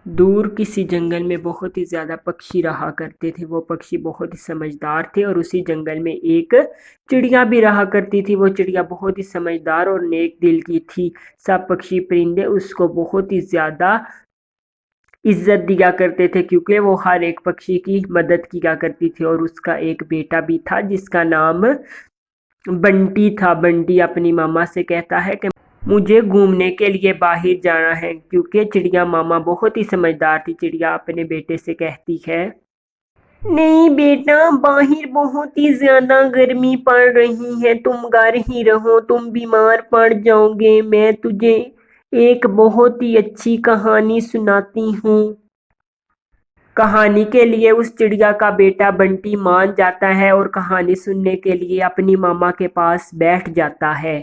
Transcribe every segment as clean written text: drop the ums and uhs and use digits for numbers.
دور کسی جنگل میں بہت ہی زیادہ پکشی رہا کرتے تھے۔ وہ پکشی بہت ہی سمجھدار تھے اور اسی جنگل میں ایک چڑیا بھی رہا کرتی تھی۔ وہ چڑیا بہت ہی سمجھدار اور نیک دل کی تھی۔ سب پکشی پرندے اس کو بہت ہی زیادہ عزت دیا کرتے تھے، کیونکہ وہ ہر ایک پکشی کی مدد کیا کرتی تھی۔ اور اس کا ایک بیٹا بھی تھا جس کا نام بنٹی تھا۔ بنٹی اپنی ماما سے کہتا ہے کہ مجھے گھومنے کے لیے باہر جانا ہے، کیونکہ چڑیا ماما بہت ہی سمجھدار تھی۔ چڑیا اپنے بیٹے سے کہتی ہے، نہیں بیٹا، باہر بہت ہی زیادہ گرمی پڑ رہی ہے، تم گھر ہی رہو، تم بیمار پڑ جاؤ گے۔ میں تجھے ایک بہت ہی اچھی کہانی سناتی ہوں۔ کہانی کے لیے اس چڑیا کا بیٹا بنٹی مان جاتا ہے اور کہانی سننے کے لیے اپنی ماما کے پاس بیٹھ جاتا ہے۔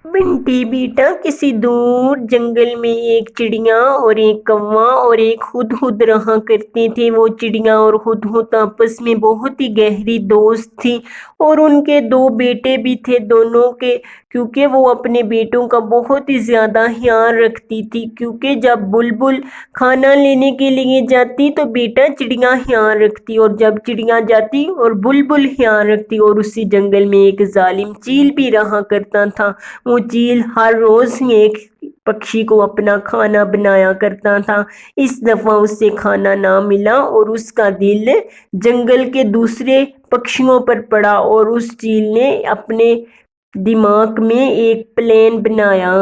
بنٹی بیٹا، کسی دور جنگل میں ایک چڑیا اور ایک کوا اور ایک ہدہد رہا کرتے تھے۔ وہ چڑیا اور ہدہد آپس میں بہت ہی گہری دوست تھی اور ان کے دو بیٹے بھی تھے دونوں کے، کیونکہ وہ اپنے بیٹوں کا بہت ہی زیادہ خیال رکھتی تھی، کیونکہ جب بلبل کھانا لینے کے لیے جاتی تو بیٹا چڑیا خیال رکھتی، اور جب چڑیا جاتی اور بلبل خیال رکھتی۔ اور اسی جنگل میں ایک ظالم چیل بھی رہا کرتا تھا۔ وہ چیل ہر روز ایک پکشی کو اپنا کھانا بنایا کرتا تھا۔ اس دفعہ اسے کھانا نہ ملا اور اس کا دل جنگل کے دوسرے پکشیوں پر پڑا، اور اس چیل نے اپنے دماغ میں ایک پلان بنایا۔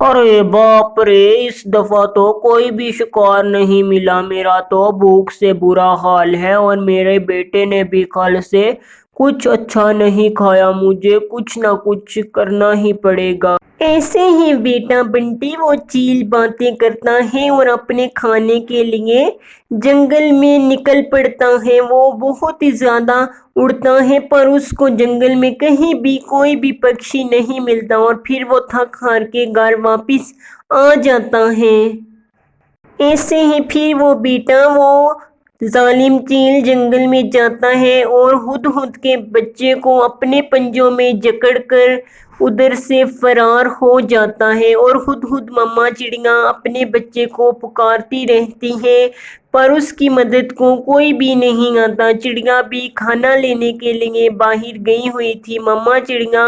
ارے باپ رے، اس دفعہ تو کوئی بھی شکار نہیں ملا، میرا تو بھوک سے برا حال ہے اور میرے بیٹے نے بھی کل سے کچھ اچھا نہیں کھایا، مجھے کچھ نہ کچھ کرنا ہی پڑے گا۔ ایسے ہی بیٹا بنٹی وہ چیل باتیں کرتا ہے اور اپنے کھانے کے لیے جنگل میں نکل پڑتا ہے۔ وہ بہت ہی زیادہ اڑتا ہے پر اس کو جنگل میں کہیں بھی کوئی بھی پکشی نہیں ملتا، اور پھر وہ تھک ہار کے گھر واپس آ جاتا ہے۔ ایسے ہی پھر وہ بیٹا وہ ظالم چیل جنگل میں جاتا ہے اور ہدہد کے بچے کو اپنے پنجوں میں جکڑ کر ادھر سے فرار ہو جاتا ہے، اور ہدہد ماما چڑیا اپنے بچے کو پکارتی رہتی ہے پر اس کی مدد کو کوئی بھی نہیں آتا۔ چڑیا بھی کھانا لینے کے لیے باہر گئی ہوئی تھی۔ ماما چڑیا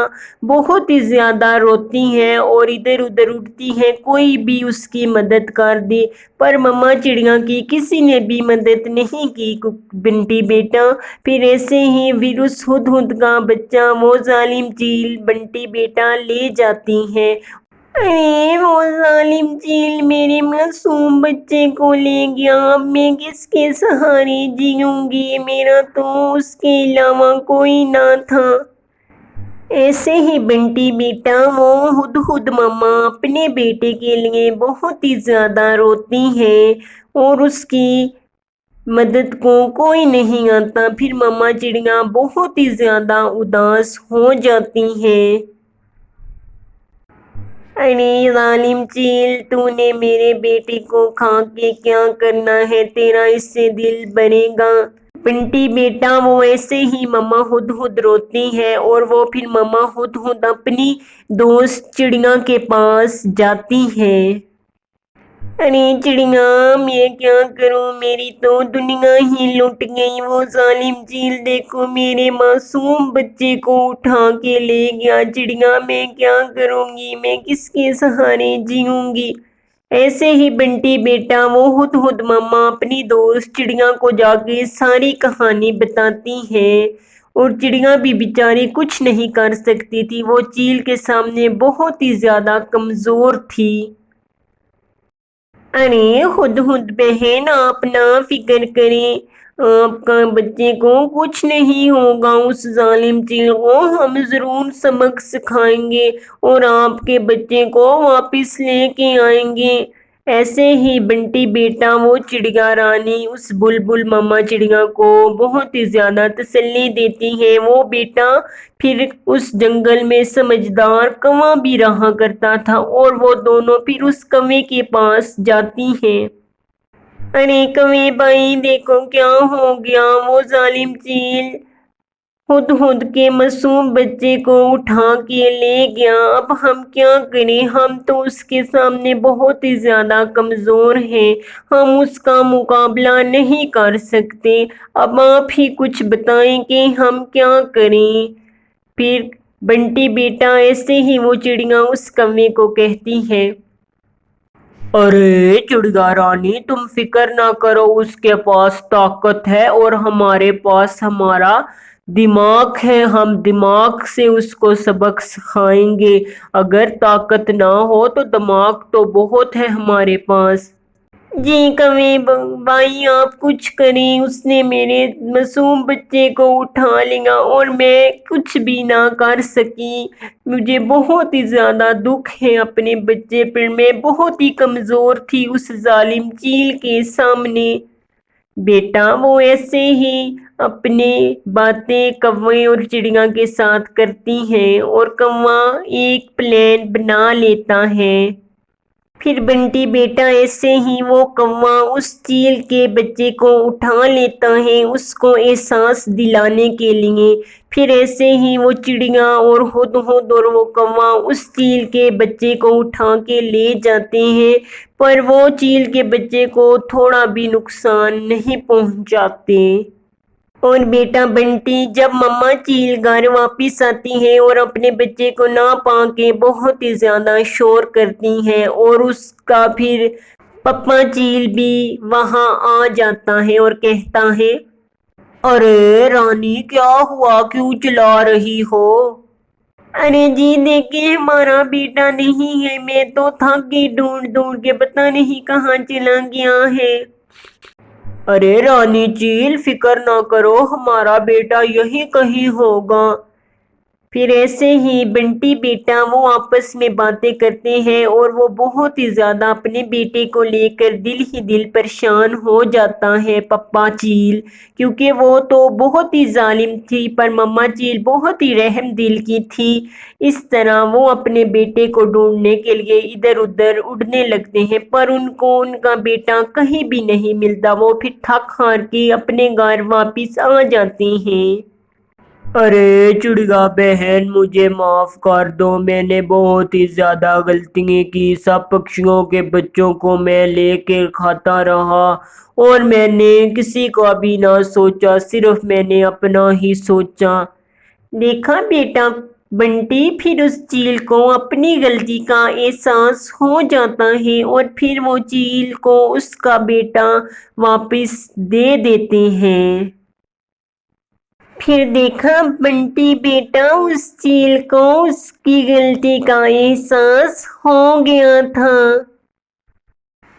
بہت ہی زیادہ روتی ہے اور ادھر ادھر اڑتی ہے، کوئی بھی اس کی مدد کر دے، پر ماما چڑیا کی کسی نے بھی مدد نہیں کی۔ بنٹی بیٹا پھر ایسے ہی پھر اس ہدہد کا بچہ وہ ظالم چیل بنٹی بیٹا لے جاتی ہے۔ ارے وہ ظالم چیل میرے معصوم بچے کو لے گیا، اب میں کس کے سہارے جیوں گی، میرا تو اس کے علاوہ کوئی نہ تھا۔ ایسے ہی بنٹی بیٹا وہ ہدہد ماما اپنے بیٹے کے لیے بہت ہی زیادہ روتی ہے اور اس کی مدد کو کوئی نہیں آتا۔ پھر ماما چڑیا بہت ہی زیادہ اداس ہو جاتی ہے۔ ارے ظالم چیل، تو نے میرے بیٹے کو کھا کے کیا کرنا ہے، تیرا اس سے دل بھرے گا۔ بنٹی بیٹا وہ ایسے ہی ماما ہدہد روتی ہے اور وہ پھر ماما ہدہد اپنی دوست چڑیا کے پاس جاتی ہے۔ ارے چڑیا، میں کیا کروں، میری تو دنیا ہی لٹ گئی، وہ ظالم چیل دیکھو میرے معصوم بچے کو اٹھا کے لے گیا۔ چڑیا میں کیا کروں گی، میں کس کے سہارے جیوں گی۔ ایسے ہی بنٹی بیٹا وہ ہدہد ماما اپنی دوست چڑیا کو جا کے ساری کہانی بتاتی ہے، اور چڑیا بھی بیچاری کچھ نہیں کر سکتی تھی، وہ چیل کے سامنے بہت ہی زیادہ کمزور تھی۔ ارے ہدہد بہن، آپ نہ فکر کریں، آپ کا بچے کو کچھ نہیں ہوگا، اس ظالم چیل کو ہم ضرور سبق سکھائیں گے اور آپ کے بچے کو واپس لے کے آئیں گے۔ ایسے ہی بنٹی بیٹا وہ چڑیا رانی اس بلبل ماما چڑیا کو بہت ہی زیادہ تسلی دیتی ہے۔ وہ بیٹا پھر اس جنگل میں سمجھدار کوا بھی رہا کرتا تھا اور وہ دونوں پھر اس کوے کے پاس جاتی ہیں۔ ارے کوے بھائی، دیکھو کیا ہو گیا، وہ ظالم چیل ہدہد کے معصوم بچے کو اٹھا کے لے گیا۔ اب ہم کیا کریں؟ ہم تو اس کے سامنے بہت ہی زیادہ کمزور ہیں، ہم اس کا مقابلہ نہیں کر سکتے۔ اب آپ ہی کچھ بتائیں کہ ہم کیا کریں؟ پھر بنٹی بیٹا ایسے ہی وہ چڑیا اس کوے کو کہتی ہے، ارے چڑیا رانی، تم فکر نہ کرو، اس کے پاس طاقت ہے اور ہمارے پاس ہمارا دماغ ہے، ہم دماغ سے اس کو سبق سکھائیں گے۔ اگر طاقت نہ ہو تو دماغ تو بہت ہے ہمارے پاس۔ جی کوے بھائی آپ کچھ کریں، اس نے میرے معصوم بچے کو اٹھا لیا اور میں کچھ بھی نہ کر سکی۔ مجھے بہت ہی زیادہ دکھ ہے اپنے بچے پر، میں بہت ہی کمزور تھی اس ظالم چیل کے سامنے۔ بیٹا وہ ایسے ہی اپنے باتیں کوے اور چڑیا کے ساتھ کرتی ہیں اور کوا ایک پلان بنا لیتا ہے۔ پھر بنٹی بیٹا ایسے ہی وہ کوا اس چیل کے بچے کو اٹھا لیتا ہے اس کو احساس دلانے کے لیے۔ پھر ایسے ہی وہ چڑیا اور ہدہد اور وہ کوا اس چیل کے بچے کو اٹھا کے لے جاتے ہیں، پر وہ چیل کے بچے کو تھوڑا بھی نقصان نہیں پہنچاتے۔ اور بیٹا بنٹی جب مما چیل گھر واپس آتی ہے اور اپنے بچے کو نہ پا کے بہت ہی زیادہ شور کرتی ہے، اور اس کا پھر پپا چیل بھی وہاں آ جاتا ہے اور کہتا ہے، ارے رانی کیا ہوا، کیوں چلا رہی ہو؟ ارے جی دیکھیں ہمارا بیٹا نہیں ہے، میں تو تھک گئی ڈھونڈ ڈھونڈ کے، پتہ نہیں کہاں چلا گیا ہے۔ ارے رانی چیل فکر نہ کرو، ہمارا بیٹا یہی کہیں ہوگا۔ پھر ایسے ہی بنٹی بیٹا وہ آپس میں باتیں کرتے ہیں اور وہ بہت ہی زیادہ اپنے بیٹے کو لے کر دل ہی دل پریشان ہو جاتا ہے پپا چیل، کیونکہ وہ تو بہت ہی ظالم تھی پر مما چیل بہت ہی رحم دل کی تھی۔ اس طرح وہ اپنے بیٹے کو ڈھونڈنے کے لیے ادھر ادھر اڑنے لگتے ہیں، پر ان کو ان کا بیٹا کہیں بھی نہیں ملتا۔ وہ پھر تھک ہار کے اپنے گھر واپس آ جاتے ہیں۔ ارے چڑیا بہن مجھے معاف کر دو، میں نے بہت ہی زیادہ غلطیاں کی، سب پکشیوں کے بچوں کو میں لے کے کھاتا رہا اور میں نے کسی کو بھی نہ سوچا، صرف میں نے اپنا ہی سوچا۔ دیکھا بیٹا بنٹی، پھر اس چیل کو اپنی غلطی کا احساس ہو جاتا ہے اور پھر وہ چیل کو اس کا بیٹا واپس دے دیتے ہیں۔ پھر دیکھا بنٹی بیٹا اس چیل کو اس کی غلطی کا احساس ہو گیا تھا۔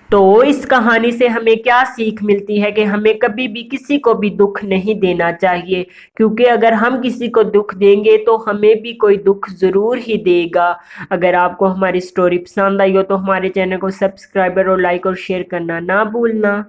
تو اس کہانی سے ہمیں کیا سیکھ ملتی ہے کہ ہمیں کبھی بھی کسی کو بھی دکھ نہیں دینا چاہیے، کیونکہ اگر ہم کسی کو دکھ دیں گے تو ہمیں بھی کوئی دکھ ضرور ہی دے گا۔ اگر آپ کو ہماری سٹوری پسند آئی ہو تو ہمارے چینل کو سبسکرائب اور لائک اور شیئر کرنا نہ بھولنا۔